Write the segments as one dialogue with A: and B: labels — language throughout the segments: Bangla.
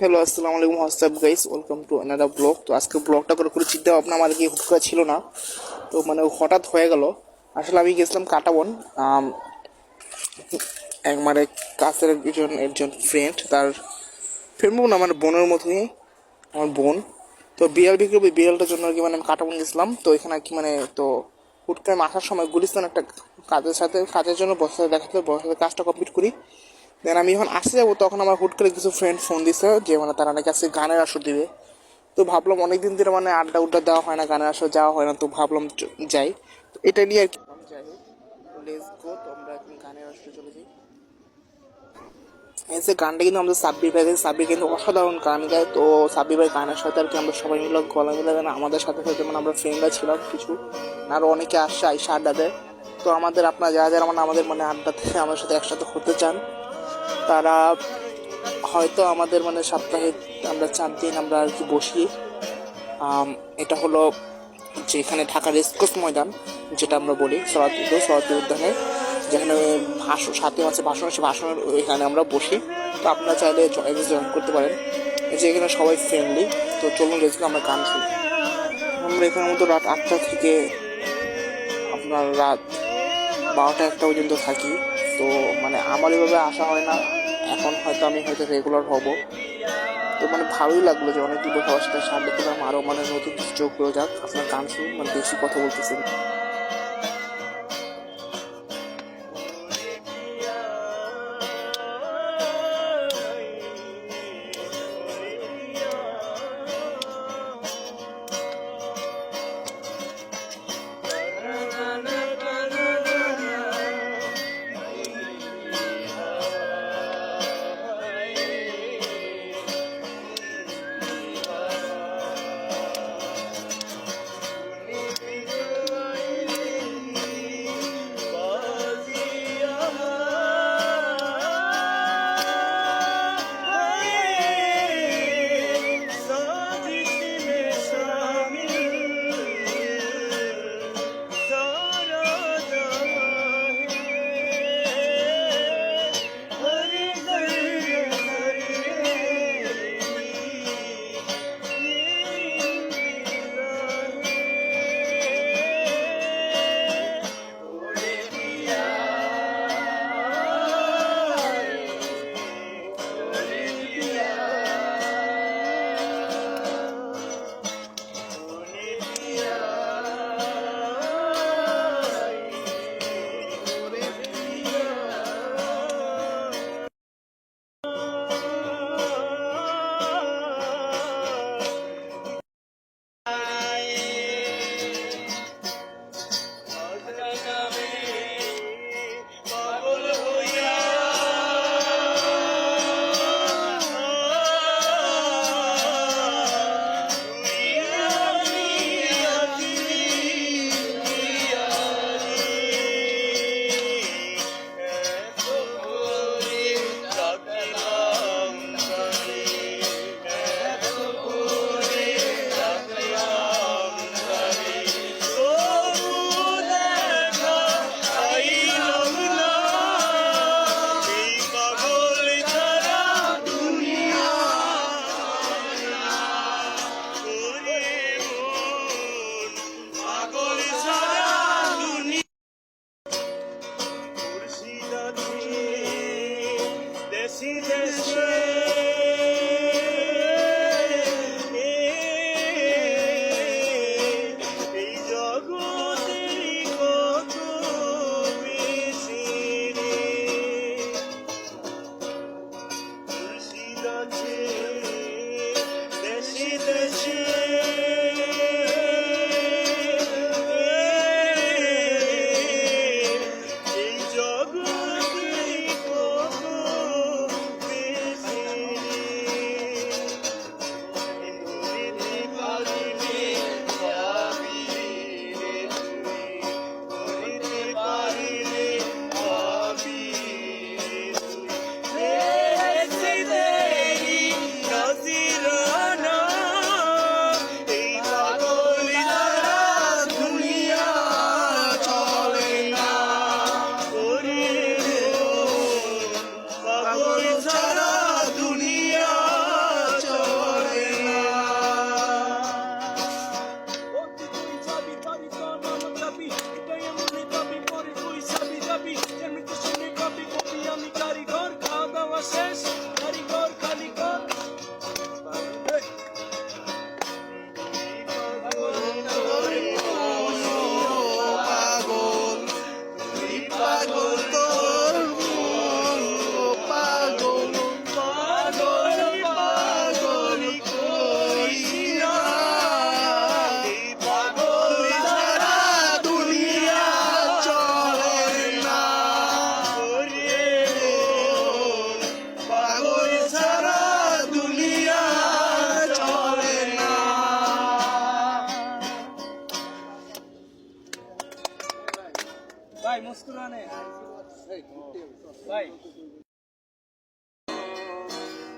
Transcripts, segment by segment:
A: হ্যালো, আসসালামু আলাইকুম। WhatsApp guys, welcome to another blog. তো আজকে ব্লগটা করে কোনো চিন্তা ভাবনা আমার কি হুট করা ছিল না। তো মানে হঠাৎ হয়ে গেল। আসলে আমি গেছিলাম কাটাবন। এক মানে কাছের একজন ফ্রেন্ড, তার ফ্রেন্ড বোন, আমার বোনের মতনই, আমার বোন। তো বিড়াল বিক্রি করবে, বিড়ালটার জন্য আর কি মানে আমি কাটাবন গেছিলাম। তো এখানে আর কি মানে তো হুট করে আমি আসার সময় গুলিস্তান একটা কাজের জন্য বসাতে দেখাতে বসাতে কাজটা কমপ্লিট করি। দেন আমি যখন আসতে যাবো তখন আমার হুট করে কিছু ফ্রেন্ড ফোন দিছে যে মানে তারা নাকি আজকে গানের আসর দিবে। তো ভাবলাম অনেকদিন ধরে মানে আড্ডা উড্ডা দেওয়া হয় না, গানের আসর যাওয়া হয় না, তো ভাবলাম যাই। তো এটা নিয়ে আর কি যাই হোক, লেটস গো। তো আমরা এখন গানের আসরে চলে যাই। এই যে গানটা কিন্তু আমাদের সাব্বির ভাই, সাব্বির কিন্তু অসাধারণ গান গায়। তো সাব্বির ভাই গানের সাথে আর কি আমরা সবাই মিলে গলা মিলে দেন, আমাদের সাথে সাথে মানে আমরা ফ্রেন্ডরা ছিলাম কিছু, আরও অনেকে আসছে আইসা আড্ডা দেয়। তো আমাদের আপনার যারা যারা মানে আমাদের মানে আড্ডাতে আমাদের সাথে একসাথে হতে চান, তারা হয়তো আমাদের মানে সপ্তাহে আমরা 4 দিন আমরা আর কি বসি। এটা হলো যেখানে ঢাকা রেসকোর্স ময়দান, যেটা আমরা বলি সরাতি উদ্যানে, যেখানে সাথে আছে ভাষণ, সে ভাষণের ওইখানে আমরা বসি। তো আপনারা চাইলে জয়েন করতে পারেন। এই যে এখানে সবাই ফ্রেন্ডলি। তো চলুন রেজকে আমরা গান শুনি। আমরা এখানের মতো রাত 8টা থেকে আপনার রাত 12টা 1টা পর্যন্ত থাকি। তো মানে আমার এভাবে আসা হয় না, এখন হয়তো আমি হয়তো রেগুলার হব। তো মানে ভালোই লাগলো যে অনেক দূরে সবার সাথে সামনে পেলাম, আরও মানে নতুন কিছু যোগ করে যাক। আপনার গান শুনুন, মানে বেশি কথা বলতেছেন।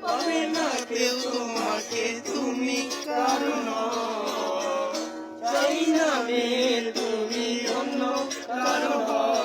A: পাবে না কেউ তোমাকে, তুমি কারণ চাই না মেয়ে তুমি অন্য কারণ।